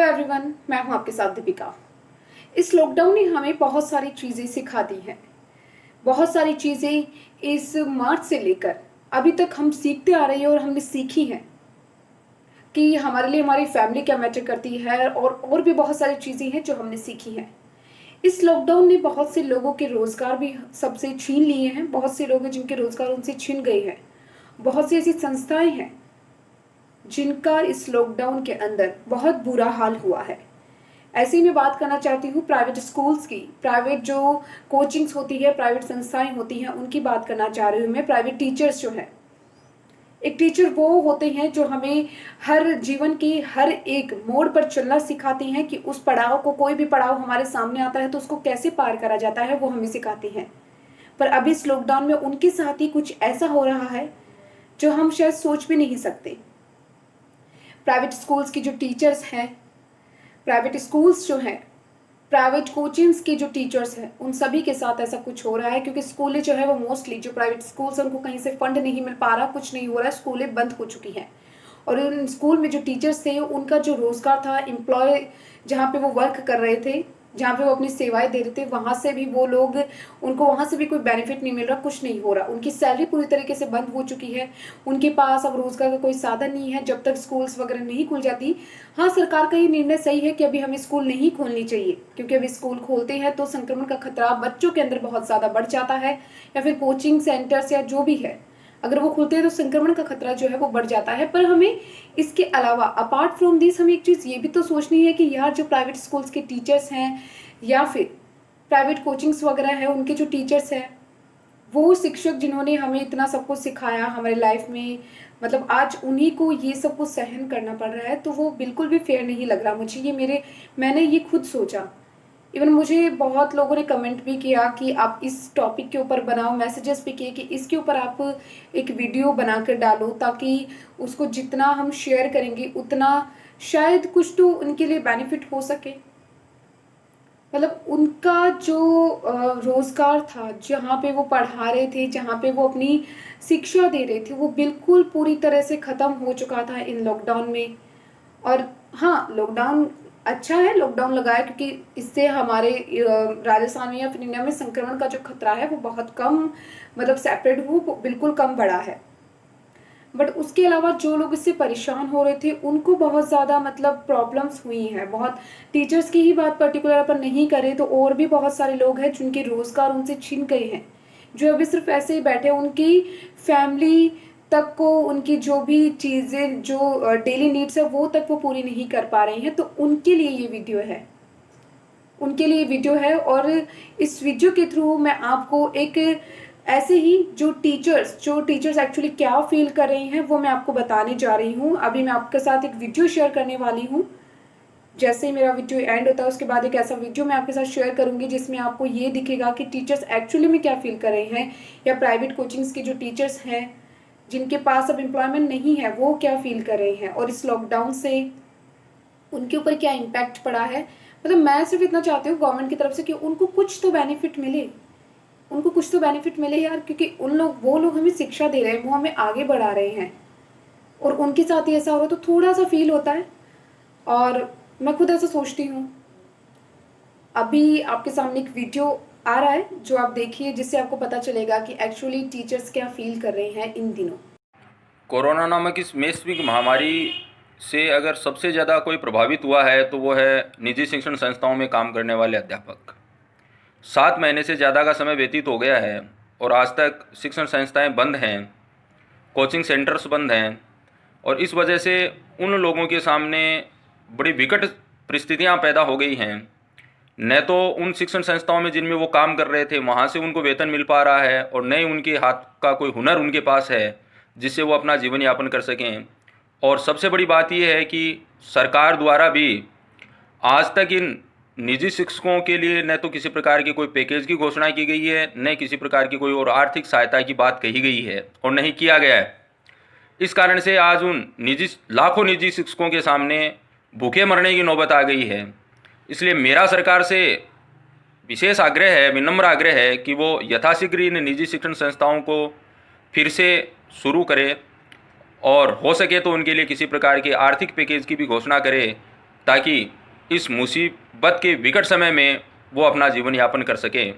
Everyone, मैं हूं आपके साथ दीपिका। इस लॉकडाउन ने हमें बहुत सारी चीज़ें सिखा दी हैं। बहुत सारी चीज़ें इस मार्च से लेकर अभी तक हम सीखते आ रहे हैं और हमने सीखी हैं कि हमारे लिए हमारी फैमिली क्या मैटर करती है और भी बहुत सारी चीज़ें हैं जो हमने सीखी हैं। इस लॉकडाउन ने बहुत से लोगों के रोज़गार भी सबसे छीन लिए हैं। बहुत से लोग हैं जिनके रोज़गार उनसे छिन गए हैं। बहुत सी ऐसी संस्थाएं हैं जिनका इस लॉकडाउन के अंदर बहुत बुरा हाल हुआ है। ऐसे ही मैं बात करना चाहती हूँ प्राइवेट स्कूल्स की। प्राइवेट जो कोचिंग्स होती है, प्राइवेट संस्थाएं होती हैं, उनकी बात करना चाह रही हूँ मैं। प्राइवेट टीचर्स जो है, एक टीचर वो होते हैं जो हमें हर जीवन के हर एक मोड़ पर चलना सिखाते हैं कि उस पड़ाव को, कोई भी पड़ाव हमारे सामने आता है तो उसको कैसे पार करा जाता है, वो हमें सिखाते हैं। पर अभी इस लॉकडाउन में उनके साथ ही कुछ ऐसा हो रहा है जो हम शायद सोच भी नहीं सकते। प्राइवेट स्कूल्स की जो टीचर्स हैं, प्राइवेट स्कूल्स जो हैं, प्राइवेट कोचिंग्स के जो टीचर्स हैं, उन सभी के साथ ऐसा कुछ हो रहा है। क्योंकि स्कूलें जो है वो मोस्टली जो प्राइवेट स्कूल्स हैं उनको कहीं से फंड नहीं मिल पा रहा, कुछ नहीं हो रहा है, स्कूलें बंद हो चुकी हैं। और उन स्कूल में जो टीचर्स थे उनका जो रोजगार था, एम्प्लॉय जहाँ पे वो वर्क कर रहे थे, जहाँ पे वो अपनी सेवाएं दे रहे थे, वहाँ से भी वो लोग, उनको वहाँ से भी कोई बेनिफिट नहीं मिल रहा, कुछ नहीं हो रहा। उनकी सैलरी पूरी तरीके से बंद हो चुकी है। उनके पास अब रोजगार का कोई साधन नहीं है जब तक स्कूल्स वगैरह नहीं खुल जाती। हाँ, सरकार का ये निर्णय सही है कि अभी हमें स्कूल नहीं खोलनी चाहिए, क्योंकि अभी स्कूल खोलते हैं तो संक्रमण का खतरा बच्चों के अंदर बहुत ज़्यादा बढ़ जाता है, या फिर कोचिंग सेंटर्स या जो भी है, अगर वो खुलते हैं तो संक्रमण का खतरा जो है वो बढ़ जाता है। पर हमें इसके अलावा अपार्ट फ्रॉम दिस हमें एक चीज़ ये भी तो सोचनी है कि यार जो प्राइवेट स्कूल्स के टीचर्स हैं या फिर प्राइवेट कोचिंग्स वगैरह है, उनके जो टीचर्स हैं, वो शिक्षक जिन्होंने हमें इतना सब कुछ सिखाया हमारे लाइफ में, मतलब आज उन्हीं को ये सब कुछ सहन करना पड़ रहा है, तो वो बिल्कुल भी फेयर नहीं लग रहा मुझे। ये मैंने ये खुद सोचा। इवन मुझे बहुत लोगों ने कमेंट भी किया कि आप इस टॉपिक के ऊपर बनाओ, मैसेजेस भी किए कि इसके ऊपर आप एक वीडियो बनाकर डालो, ताकि उसको जितना हम शेयर करेंगे उतना शायद कुछ तो उनके लिए बेनिफिट हो सके। मतलब उनका जो रोजगार था, जहाँ पे वो पढ़ा रहे थे, जहाँ पे वो अपनी शिक्षा दे रहे थे, वो बिल्कुल पूरी तरह से ख़त्म हो चुका था इन लॉकडाउन में। और हाँ, लॉकडाउन अच्छा है, लॉकडाउन लगाया क्योंकि इससे हमारे राजस्थान में या फिर इंडिया में संक्रमण का जो खतरा है वो बहुत कम, मतलब सेपरेट हो, बिल्कुल कम बढ़ा है। बट उसके अलावा जो लोग इससे परेशान हो रहे थे उनको बहुत ज़्यादा मतलब प्रॉब्लम्स हुई हैं। बहुत, टीचर्स की ही बात पर्टिकुलर अपन नहीं करें तो और भी बहुत सारे लोग हैं जिनके रोज़गार उनसे छिन गए हैं, जो अभी सिर्फ ऐसे ही बैठे, उनकी फैमिली तक को, उनकी जो भी चीज़ें जो डेली नीड्स है वो तक वो पूरी नहीं कर पा रही हैं। तो उनके लिए ये वीडियो है, उनके लिए वीडियो है। और इस वीडियो के थ्रू मैं आपको एक ऐसे ही जो टीचर्स एक्चुअली क्या फील कर रही हैं वो मैं आपको बताने जा रही हूँ। अभी मैं आपके साथ एक वीडियो शेयर करने वाली हूँ। जैसे ही मेरा वीडियो एंड होता है उसके बाद एक ऐसा वीडियो मैं आपके साथ शेयर करूंगी जिसमें आपको ये दिखेगा कि टीचर्स एक्चुअली में क्या फील कर रहे हैं, या प्राइवेट कोचिंग्स के जो टीचर्स हैं जिनके पास अब एम्प्लॉयमेंट नहीं है वो क्या फील कर रहे हैं, और इस लॉकडाउन से उनके ऊपर क्या इम्पैक्ट पड़ा है। मतलब मैं सिर्फ इतना चाहती हूँ गवर्नमेंट की तरफ से कि उनको कुछ तो बेनिफिट मिले, उनको कुछ तो बेनिफिट मिले यार, क्योंकि वो लोग हमें शिक्षा दे रहे हैं, वो हमें आगे बढ़ा रहे हैं, और उनके साथ ही ऐसा हो रहा है तो थोड़ा सा फील होता है। और मैं खुद ऐसा सोचती हूँ। अभी आपके सामने एक वीडियो आ रहा है जो आप देखिए, जिससे आपको पता चलेगा कि एक्चुअली टीचर्स क्या फील कर रहे हैं इन दिनों। कोरोना नामक इस वैश्विक महामारी से अगर सबसे ज़्यादा कोई प्रभावित हुआ है तो वो है निजी शिक्षण संस्थाओं में काम करने वाले अध्यापक। 7 महीने से ज़्यादा का समय व्यतीत हो गया है और आज तक शिक्षण संस्थाएं बंद हैं, कोचिंग सेंटर्स बंद हैं, और इस वजह से उन लोगों के सामने बड़ी विकट परिस्थितियां पैदा हो गई हैं। न तो उन शिक्षण संस्थाओं में जिनमें वो काम कर रहे थे वहाँ से उनको वेतन मिल पा रहा है, और न ही उनके हाथ का कोई हुनर उनके पास है जिससे वो अपना जीवन यापन कर सकें। और सबसे बड़ी बात यह है कि सरकार द्वारा भी आज तक इन निजी शिक्षकों के लिए न तो किसी प्रकार की कोई पैकेज की घोषणा की गई है, न किसी प्रकार की कोई और आर्थिक सहायता की बात कही गई है और नहीं किया गया है। इस कारण से आज उन लाखों निजी शिक्षकों के सामने भूखे मरने की नौबत आ गई है। इसलिए मेरा सरकार से विशेष आग्रह है, विनम्र आग्रह है कि वो यथाशीघ्र इन निजी शिक्षण संस्थाओं को फिर से शुरू करे, और हो सके तो उनके लिए किसी प्रकार के आर्थिक पैकेज की भी घोषणा करे, ताकि इस मुसीबत के विकट समय में वो अपना जीवन यापन कर सकें।